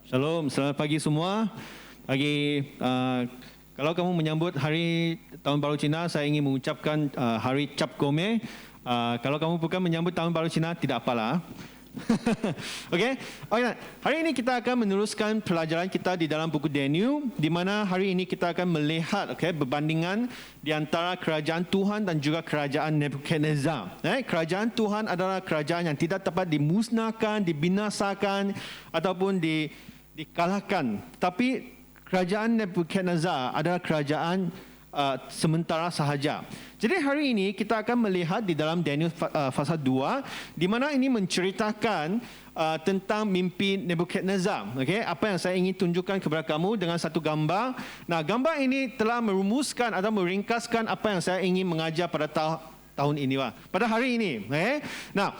Shalom, selamat pagi semua. Kalau kamu menyambut hari Tahun Baru Cina, saya ingin mengucapkan Hari Cap Gome. Kalau kamu bukan menyambut Tahun Baru Cina, tidak apalah. Okey. Hari ini kita akan meneruskan pelajaran kita di dalam buku Daniel, di mana hari ini kita akan melihat perbandingan di antara kerajaan Tuhan dan juga kerajaan Nebukadnezar. Kerajaan Tuhan adalah kerajaan yang tidak dapat dimusnahkan, dibinasakan ataupun dikalahkan. Tapi kerajaan Nebukadnezar adalah kerajaan sementara sahaja. Jadi hari ini kita akan melihat di dalam Daniel pasal 2, di mana ini menceritakan tentang mimpi Nebukadnezar. Okay? Apa yang saya ingin tunjukkan kepada kamu dengan satu gambar. Nah, gambar ini telah merumuskan atau meringkaskan apa yang saya ingin mengajar pada tahun ini, pada hari ini. Okay? Nah,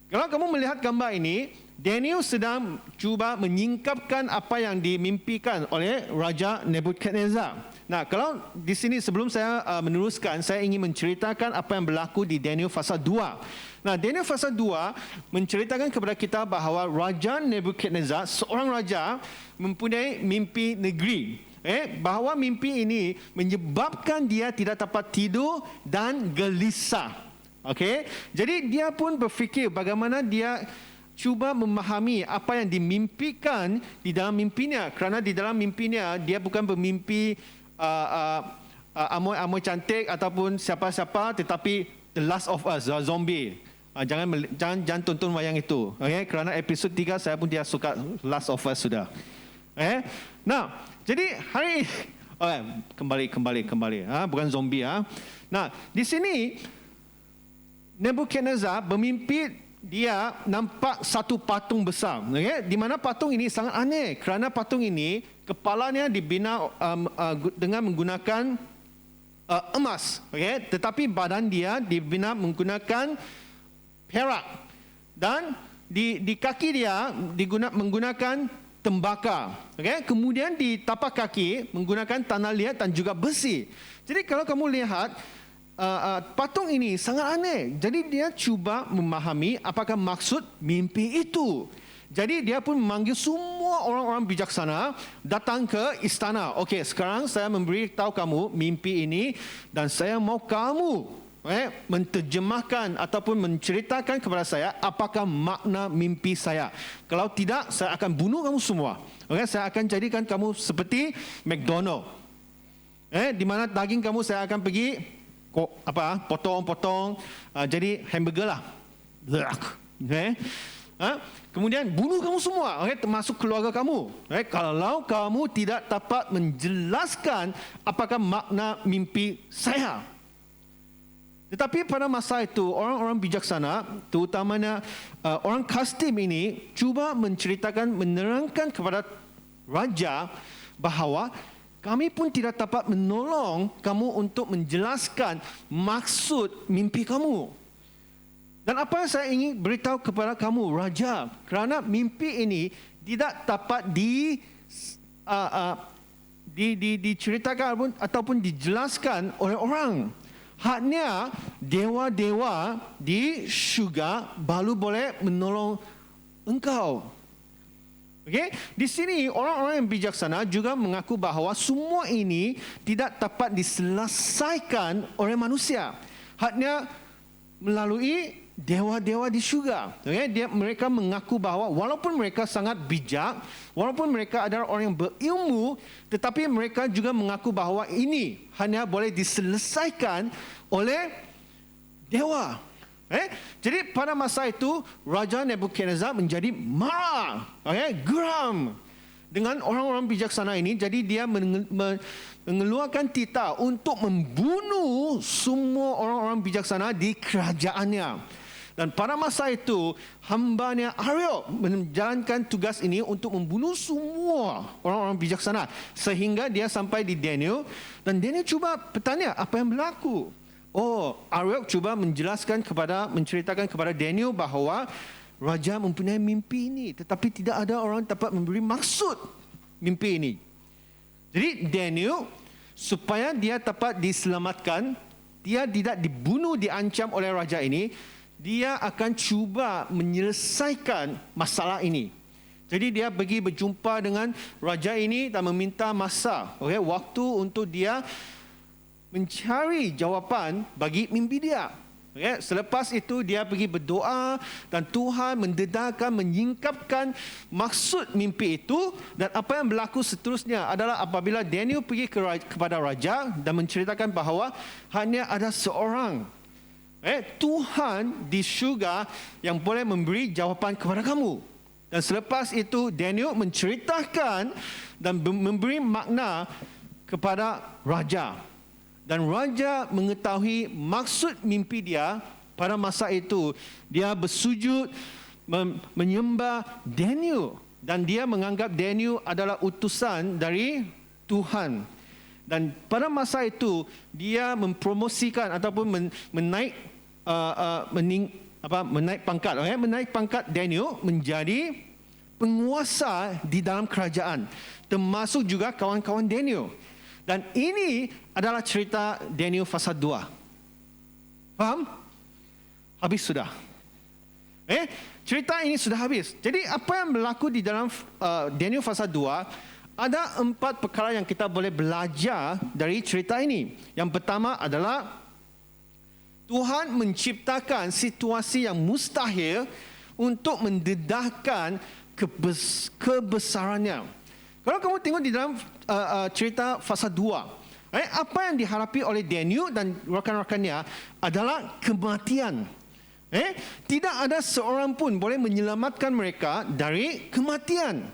kalau kamu melihat gambar ini, Daniel sedang cuba menyingkapkan apa yang dimimpikan oleh Raja Nebukadnezar. Nah, kalau di sini sebelum saya meneruskan, saya ingin menceritakan apa yang berlaku di Daniel pasal 2. Nah, Daniel pasal 2 menceritakan kepada kita bahawa Raja Nebukadnezar, seorang raja, mempunyai mimpi negeri. Bahawa mimpi ini menyebabkan dia tidak dapat tidur dan gelisah. Okay? Jadi dia pun berfikir bagaimana dia cuba memahami apa yang dimimpikan di dalam mimpinya. Kerana di dalam mimpinya dia bukan bermimpi amoy-amoy cantik ataupun siapa-siapa, tetapi The Last of Us, zombie. Jangan tonton wayang itu. Okay? Kerana episod 3 saya pun dia suka Last of Us sudah. Nah, jadi hari kembali. Bukan zombie. Nah, di sini Nebukadnezar bermimpi dia nampak satu patung besar. Di mana patung ini sangat aneh. Kerana patung ini kepalanya dibina dengan menggunakan emas. Tetapi badan dia dibina menggunakan perak. Dan di kaki dia menggunakan tembakau. Kemudian di tapak kaki menggunakan tanah liat dan juga besi. Jadi kalau kamu lihat, patung ini sangat aneh. Jadi dia cuba memahami apakah maksud mimpi itu. Jadi dia pun memanggil semua orang-orang bijaksana datang ke istana. Okey, sekarang saya memberitahu kamu mimpi ini dan saya mau kamu menterjemahkan ataupun menceritakan kepada saya apakah makna mimpi saya. Kalau tidak, saya akan bunuh kamu semua. Saya akan jadikan kamu seperti McDonald. Di mana daging kamu saya akan pergi potong-potong jadi hamburger lah. Kemudian bunuh kamu semua, termasuk keluarga kamu. Kalau kamu tidak dapat menjelaskan apakah makna mimpi saya. Tetapi pada masa itu orang-orang bijaksana, terutamanya orang Kastim ini, cuba menerangkan kepada raja bahawa kami pun tidak dapat menolong kamu untuk menjelaskan maksud mimpi kamu. Dan apa yang saya ingin beritahu kepada kamu, Raja, kerana mimpi ini tidak dapat diceritakan ataupun dijelaskan oleh orang. Hanya dewa-dewa di syurga baru boleh menolong engkau. Okay? Di sini orang-orang yang bijaksana juga mengaku bahawa semua ini tidak dapat diselesaikan oleh manusia. Hanya melalui dewa-dewa di syurga. Okay? Mereka mengaku bahawa walaupun mereka sangat bijak, walaupun mereka adalah orang yang berilmu, tetapi mereka juga mengaku bahawa ini hanya boleh diselesaikan oleh dewa. Jadi pada masa itu Raja Nebukadnezar menjadi marah, geram dengan orang-orang bijaksana ini. Jadi dia mengeluarkan titah untuk membunuh semua orang-orang bijaksana di kerajaannya. Dan pada masa itu hambanya Ariok menjalankan tugas ini untuk membunuh semua orang-orang bijaksana, sehingga dia sampai di Daniel. Dan Daniel cuba bertanya apa yang berlaku. Ariok cuba menceritakan kepada Daniel bahawa raja mempunyai mimpi ini, tetapi tidak ada orang dapat memberi maksud mimpi ini. Jadi Daniel, supaya dia dapat diselamatkan, dia tidak dibunuh, diancam oleh raja ini, dia akan cuba menyelesaikan masalah ini. Jadi dia pergi berjumpa dengan raja ini dan meminta masa, waktu untuk dia mencari jawapan bagi mimpi dia. Selepas itu dia pergi berdoa dan Tuhan mendedahkan, menyingkapkan maksud mimpi itu. Dan apa yang berlaku seterusnya adalah apabila Daniel pergi kepada raja dan menceritakan bahawa hanya ada seorang Tuhan di syurga yang boleh memberi jawapan kepada kamu. Dan selepas itu Daniel menceritakan dan memberi makna kepada raja. Dan raja mengetahui maksud mimpi dia. Pada masa itu dia bersujud menyembah Daniel. Dan dia menganggap Daniel adalah utusan dari Tuhan. Dan pada masa itu dia mempromosikan ataupun menaik pangkat. Menaik pangkat Daniel menjadi penguasa di dalam kerajaan. Termasuk juga kawan-kawan Daniel. Dan ini adalah cerita Daniel pasal 2. Faham? Habis sudah. Cerita ini sudah habis. Jadi apa yang berlaku di dalam Daniel pasal 2, ada 4 perkara yang kita boleh belajar dari cerita ini. Yang pertama adalah Tuhan menciptakan situasi yang mustahil untuk mendedahkan kebesarannya. Kalau kamu tengok di dalam cerita fasa 2, apa yang dihadapi oleh Daniel dan rakan-rakannya adalah kematian. Tidak ada seorang pun boleh menyelamatkan mereka dari kematian.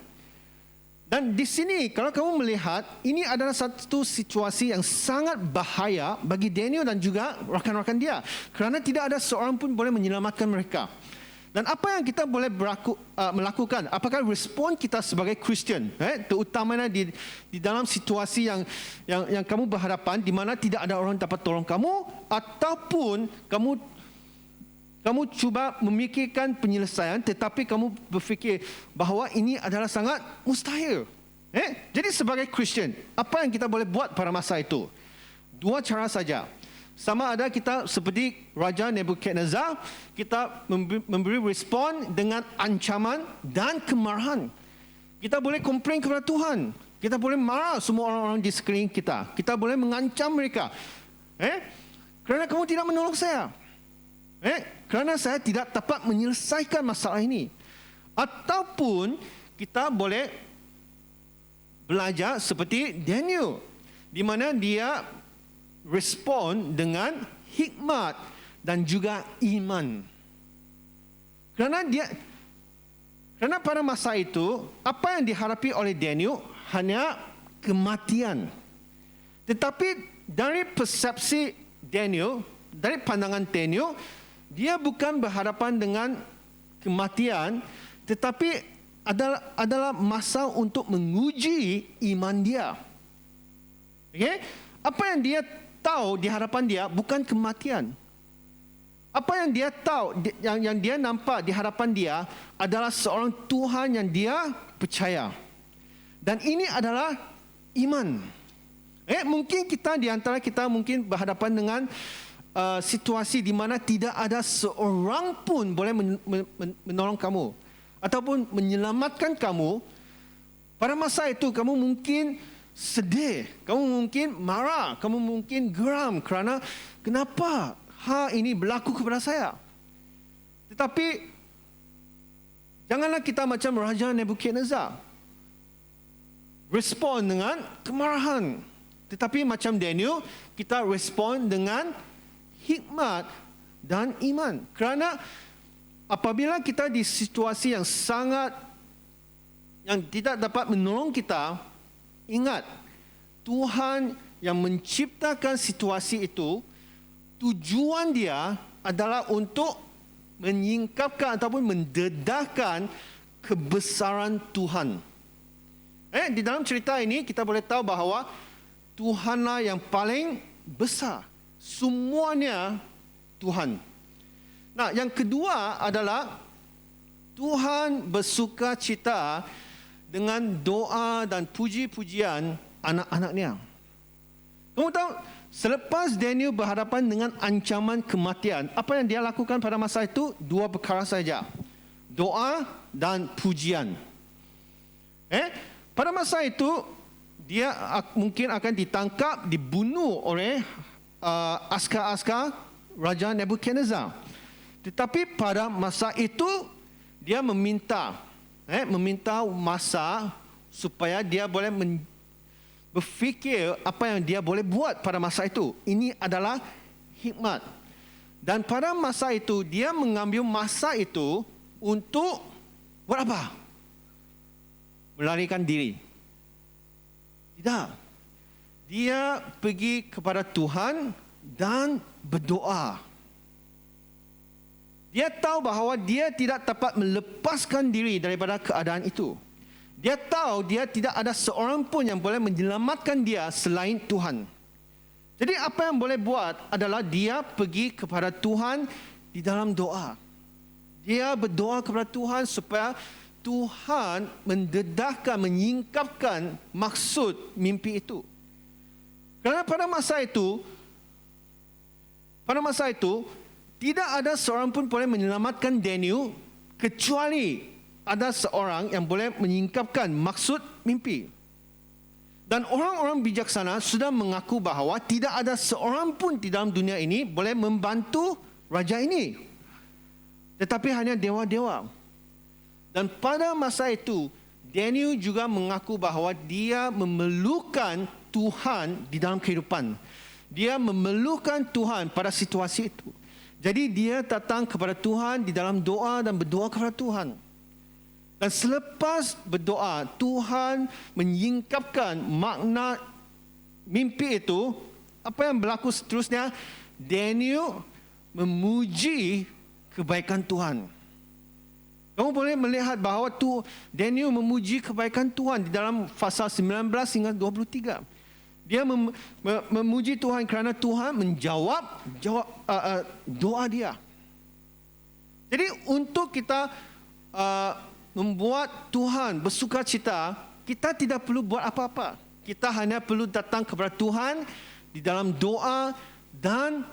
Dan di sini kalau kamu melihat, ini adalah satu situasi yang sangat bahaya bagi Daniel dan juga rakan-rakan dia. Kerana tidak ada seorang pun boleh menyelamatkan mereka. Dan apa yang kita boleh melakukan? Apakah respon kita sebagai Kristian? Terutamanya di dalam situasi yang kamu berhadapan, di mana tidak ada orang dapat tolong kamu, ataupun kamu cuba memikirkan penyelesaian tetapi kamu berfikir bahawa ini adalah sangat mustahil. Jadi sebagai Kristian, apa yang kita boleh buat pada masa itu? 2 cara saja. Sama ada kita seperti Raja Nebukadnezar, kita memberi respon dengan ancaman dan kemarahan. Kita boleh komplain kepada Tuhan. Kita boleh marah semua orang-orang di sekeliling kita. Kita boleh mengancam mereka. Kerana kamu tidak menolong saya. Kerana saya tidak dapat menyelesaikan masalah ini. Ataupun kita boleh belajar seperti Daniel, di mana dia respon dengan hikmat dan juga iman. Kerana pada masa itu, apa yang dihadapi oleh Daniel hanya kematian. Tetapi dari persepsi Daniel, dari pandangan Daniel, dia bukan berhadapan dengan kematian, tetapi adalah masa untuk menguji iman dia. Apa yang dia tahu di hadapan dia bukan kematian. Apa yang dia tahu, yang dia nampak di hadapan dia adalah seorang Tuhan yang dia percaya. Dan ini adalah iman. Mungkin kita di antara kita mungkin berhadapan dengan situasi di mana tidak ada seorang pun boleh menolong kamu ataupun menyelamatkan kamu. Pada masa itu kamu mungkin sedih, kamu mungkin marah, kamu mungkin geram kerana kenapa ini berlaku kepada saya. Tetapi janganlah kita macam Raja Nebukadnezar, respon dengan kemarahan. Tetapi macam Daniel, kita respon dengan hikmat dan iman. Kerana apabila kita di situasi yang tidak dapat menolong kita, ingat, Tuhan yang menciptakan situasi itu, tujuan dia adalah untuk menyingkapkan ataupun mendedahkan kebesaran Tuhan. Di dalam cerita ini kita boleh tahu bahawa Tuhanlah yang paling besar. Semuanya Tuhan. Nah, yang kedua adalah Tuhan bersuka cita dengan doa dan puji-pujian anak-anaknya. Kamu tahu, selepas Daniel berhadapan dengan ancaman kematian, apa yang dia lakukan pada masa itu? 2 perkara saja. Doa dan pujian. pada masa itu dia mungkin akan ditangkap, dibunuh oleh askar-askar Raja Nebuchadnezzar. Tetapi pada masa itu dia meminta masa supaya dia boleh berfikir apa yang dia boleh buat pada masa itu. Ini adalah hikmat. Dan pada masa itu dia mengambil masa itu untuk buat apa? Melarikan diri. Tidak. Dia pergi kepada Tuhan dan berdoa. Dia tahu bahawa dia tidak dapat melepaskan diri daripada keadaan itu. Dia tahu dia tidak ada seorang pun yang boleh menyelamatkan dia selain Tuhan. Jadi apa yang boleh buat adalah dia pergi kepada Tuhan di dalam doa. Dia berdoa kepada Tuhan supaya Tuhan mendedahkan, menyingkapkan maksud mimpi itu. Kerana pada masa itu, tidak ada seorang pun boleh menyelamatkan Daniel kecuali ada seorang yang boleh menyingkapkan maksud mimpi. Dan orang-orang bijaksana sudah mengaku bahawa tidak ada seorang pun di dalam dunia ini boleh membantu raja ini. Tetapi hanya dewa-dewa. Dan pada masa itu, Daniel juga mengaku bahawa dia memerlukan Tuhan di dalam kehidupan. Dia memerlukan Tuhan pada situasi itu. Jadi dia datang kepada Tuhan di dalam doa dan berdoa kepada Tuhan. Dan selepas berdoa, Tuhan menyingkapkan makna mimpi itu. Apa yang berlaku seterusnya? Daniel memuji kebaikan Tuhan. Kamu boleh melihat bahawa Daniel memuji kebaikan Tuhan di dalam pasal 19 hingga 23. Dia memuji Tuhan kerana Tuhan menjawab doa dia. Jadi untuk kita membuat Tuhan bersukacita, kita tidak perlu buat apa-apa. Kita hanya perlu datang kepada Tuhan di dalam doa dan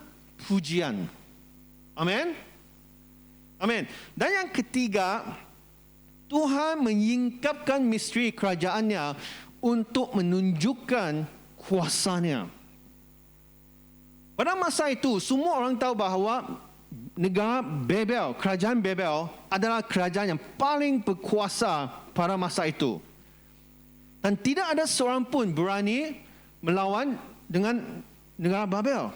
pujian. Amin. Amin. Dan yang ketiga, Tuhan menyingkapkan misteri kerajaannya untuk menunjukkan kuasanya. Pada masa itu, semua orang tahu bahawa negara Babel, kerajaan Babel adalah kerajaan yang paling berkuasa pada masa itu. Dan tidak ada seorang pun berani melawan dengan negara Babel.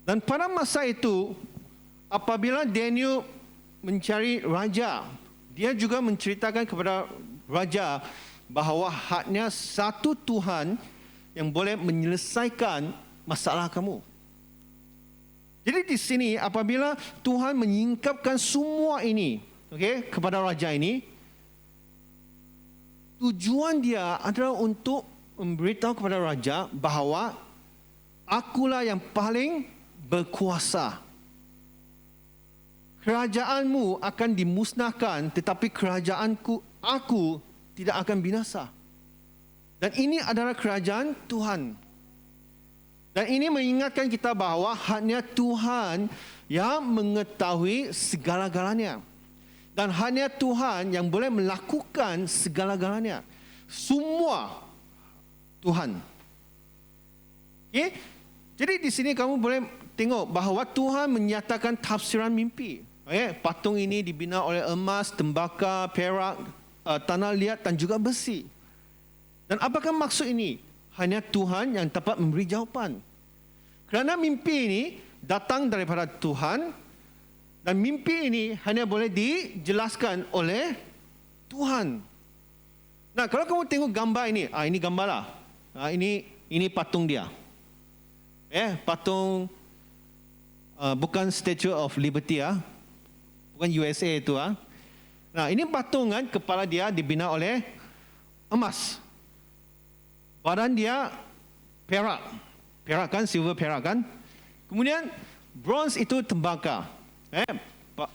Dan pada masa itu, apabila Daniel mencari raja, dia juga menceritakan kepada raja bahawa hanya satu Tuhan yang boleh menyelesaikan masalah kamu. Jadi di sini apabila Tuhan menyingkapkan semua ini, kepada raja ini, tujuan dia adalah untuk memberitahu kepada raja bahawa akulah yang paling berkuasa. Kerajaanmu akan dimusnahkan, tetapi aku tidak akan binasa. Dan ini adalah kerajaan Tuhan. Dan ini mengingatkan kita bahawa hanya Tuhan yang mengetahui segala-galanya. Dan hanya Tuhan yang boleh melakukan segala-galanya. Semua Tuhan. Jadi di sini kamu boleh tengok bahawa Tuhan menyatakan tafsiran mimpi. Patung ini dibina oleh emas, tembaka, perak, tanah liat dan juga besi. Dan apakah maksud ini? Hanya Tuhan yang dapat memberi jawapan. Kerana mimpi ini datang daripada Tuhan dan mimpi ini hanya boleh dijelaskan oleh Tuhan. Nah, kalau kamu tengok gambar ini, ini gambar lah. Ini patung dia. Patung bukan Statue of Liberty bukan USA itu Nah, ini patung kan, kepala dia dibina oleh emas. Badan dia perak. Perak kan, silver perak kan. Kemudian bronze itu tembaka.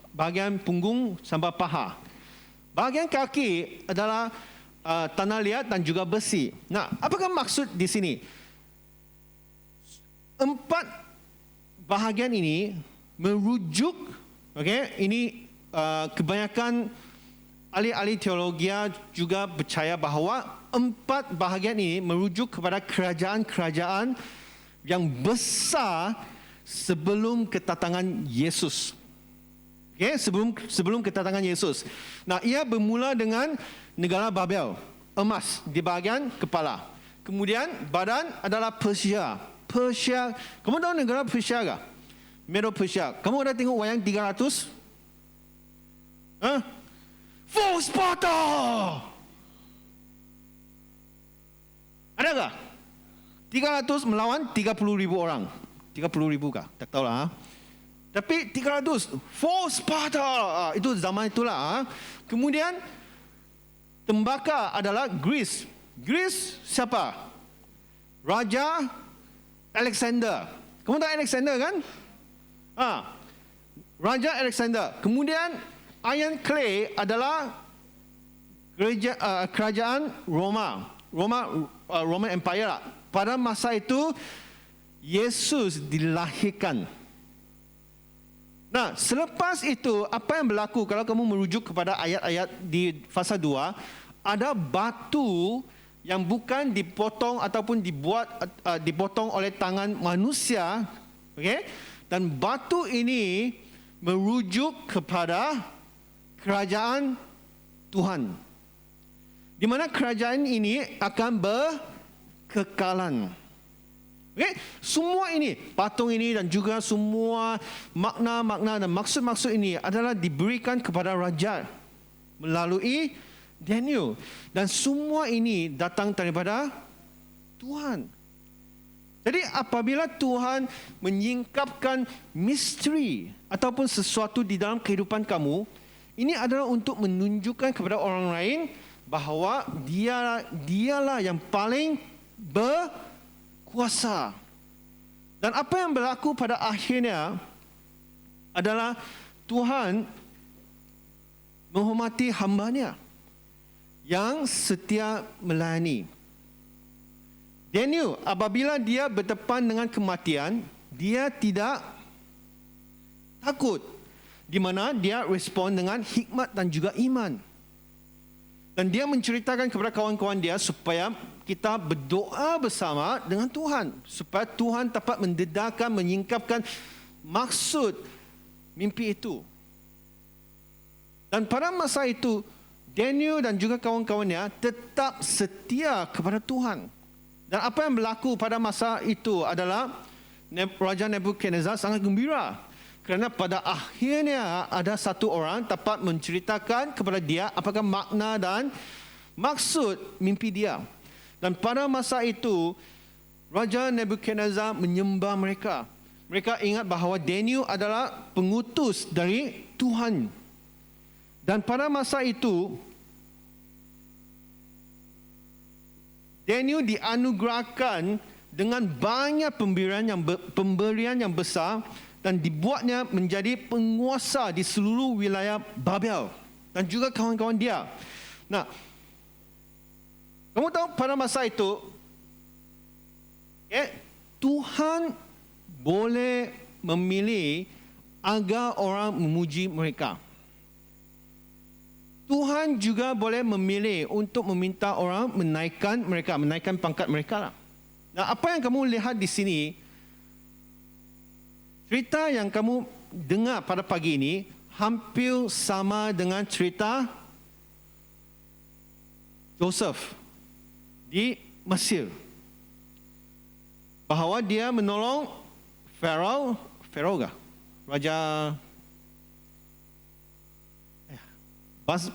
Bahagian punggung sampai paha. Bahagian kaki adalah tanah liat dan juga besi. Nah, apakah maksud di sini? 4 bahagian ini merujuk, ini kebanyakan ahli-ahli teologi juga percaya bahawa 4 bahagian ini merujuk kepada kerajaan-kerajaan yang besar sebelum kedatangan Yesus. Okay, sebelum kedatangan Yesus. Nah, ia bermula dengan negara Babel, emas di bahagian kepala. Kemudian badan adalah Persia. Kamu tahu negara Persia ke? Medo Persia. Kamu ada tengok wayang 300? Full Sparta! Ada tak? 300 melawan 30,000 orang. 30,000 kah? Tak tahulah. Tapi 300 Full Sparta. Itu zaman itulah. Kemudian tembaka adalah Greece. Greece siapa? Raja Alexander. Kamu tahu Alexander kan? Raja Alexander. Kemudian Iron Clay adalah kerajaan Roman Empire lah. Pada masa itu Yesus dilahirkan. Nah, selepas itu apa yang berlaku kalau kamu merujuk kepada ayat-ayat di fasa 2, ada batu yang bukan dipotong ataupun dipotong oleh tangan manusia, okey? Dan batu ini merujuk kepada kerajaan Tuhan. Di mana kerajaan ini akan berkekalan. Okay? Semua ini, patung ini dan juga semua makna-makna dan maksud-maksud ini adalah diberikan kepada raja melalui Daniel. Dan semua ini datang daripada Tuhan. Jadi apabila Tuhan menyingkapkan misteri ataupun sesuatu di dalam kehidupan kamu, ini adalah untuk menunjukkan kepada orang lain bahawa dialah yang paling berkuasa. Dan apa yang berlaku pada akhirnya adalah Tuhan menghormati hamba-Nya yang setia melayani. Daniel, apabila dia berdepan dengan kematian, dia tidak takut. Di mana dia respon dengan hikmat dan juga iman. Dan dia menceritakan kepada kawan-kawan dia supaya kita berdoa bersama dengan Tuhan. Supaya Tuhan dapat mendedarkan, menyingkapkan maksud mimpi itu. Dan pada masa itu, Daniel dan juga kawan-kawannya tetap setia kepada Tuhan. Dan apa yang berlaku pada masa itu adalah Raja Nebukadnezar sangat gembira. Kerana pada akhirnya ada satu orang dapat menceritakan kepada dia apakah makna dan maksud mimpi dia. Dan pada masa itu, Raja Nebukadnezar menyembah mereka. Mereka ingat bahawa Daniel adalah pengutus dari Tuhan. Dan pada masa itu, Daniel dianugerahkan dengan banyak pemberian yang besar dan dibuatnya menjadi penguasa di seluruh wilayah Babel dan juga kawan-kawan dia. Nah, kamu tahu pada masa itu, Tuhan boleh memilih agar orang memuji mereka. Tuhan juga boleh memilih untuk meminta orang menaikkan pangkat mereka lah. Nah, apa yang kamu lihat di sini, cerita yang kamu dengar pada pagi ini hampir sama dengan cerita Joseph di Mesir. Bahawa dia menolong Farao kah? Raja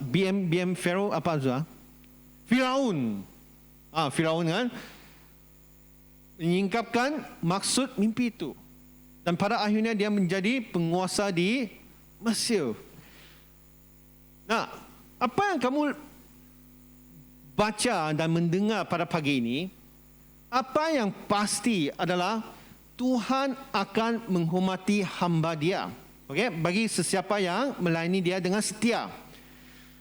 BM Farao apa tu? Firaun. Firaun kan menyingkapkan maksud mimpi itu. Dan pada akhirnya dia menjadi penguasa di Mesir. Nah, apa yang kamu baca dan mendengar pada pagi ini, apa yang pasti adalah Tuhan akan menghormati hamba dia. Okey, bagi sesiapa yang melayani dia dengan setia.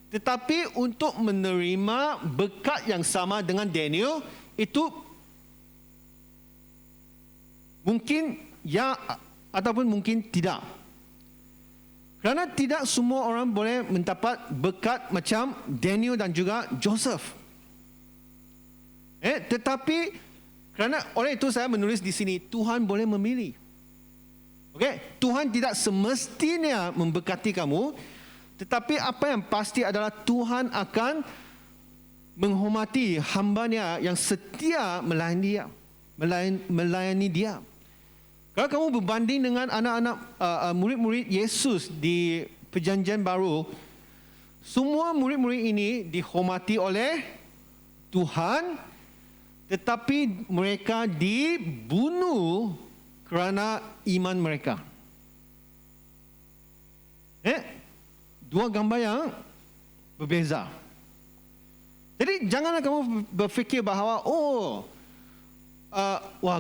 Tetapi untuk menerima berkat yang sama dengan Daniel, itu mungkin ya ataupun mungkin tidak. Kerana tidak semua orang boleh mendapat berkat macam Daniel dan juga Joseph. Tetapi kerana oleh itu saya menulis di sini, Tuhan boleh memilih. Tuhan tidak semestinya memberkati kamu, tetapi apa yang pasti adalah Tuhan akan menghormati hamba-Nya yang setia melayani Dia. Kalau kamu berbanding dengan anak-anak murid-murid Yesus di Perjanjian Baru, semua murid-murid ini dihormati oleh Tuhan, tetapi mereka dibunuh kerana iman mereka. Dua gambar yang berbeza. Jadi janganlah kamu berfikir bahawa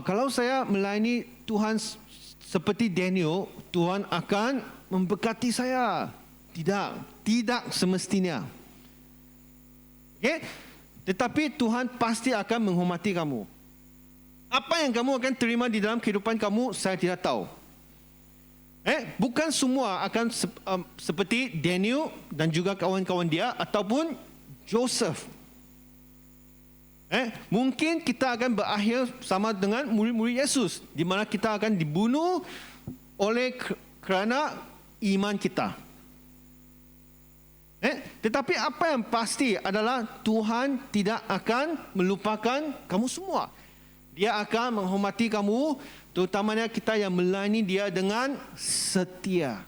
kalau saya melayani Tuhan seperti Daniel, Tuhan akan memberkati saya. Tidak semestinya. Tetapi Tuhan pasti akan menghormati kamu. Apa yang kamu akan terima di dalam kehidupan kamu, saya tidak tahu. Bukan semua akan seperti Daniel dan juga kawan-kawan dia ataupun Joseph. Mungkin kita akan berakhir sama dengan murid-murid Yesus, di mana kita akan dibunuh oleh kerana iman kita. Tetapi apa yang pasti adalah Tuhan tidak akan melupakan kamu semua. Dia akan menghormati kamu, terutamanya kita yang melayani Dia dengan setia.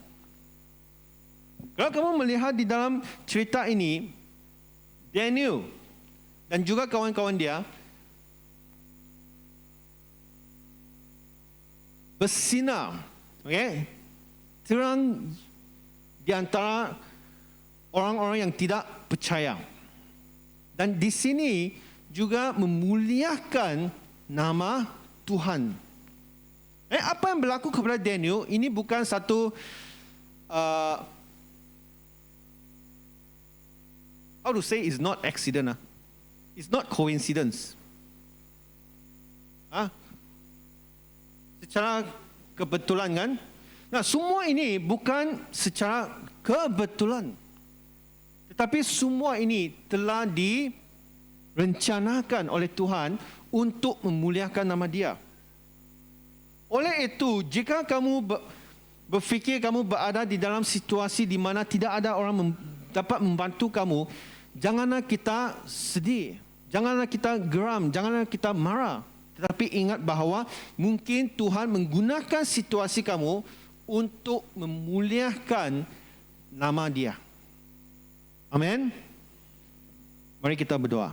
Kalau kamu melihat di dalam cerita ini, Daniel dan juga kawan-kawan dia bersinar, terang di antara orang-orang yang tidak percaya. Dan di sini juga memuliakan nama Tuhan. Apa yang berlaku kepada Daniel ini bukan satu how to say, is not accident. It's not coincidence. Secara kebetulan kan? Nah, semua ini bukan secara kebetulan. Tetapi semua ini telah direncanakan oleh Tuhan untuk memuliakan nama Dia. Oleh itu, jika kamu berfikir kamu berada di dalam situasi di mana tidak ada orang dapat membantu kamu, janganlah kita sedih, janganlah kita geram, janganlah kita marah. Tetapi ingat bahawa mungkin Tuhan menggunakan situasi kamu untuk memuliakan nama Dia. Amin. Mari kita berdoa.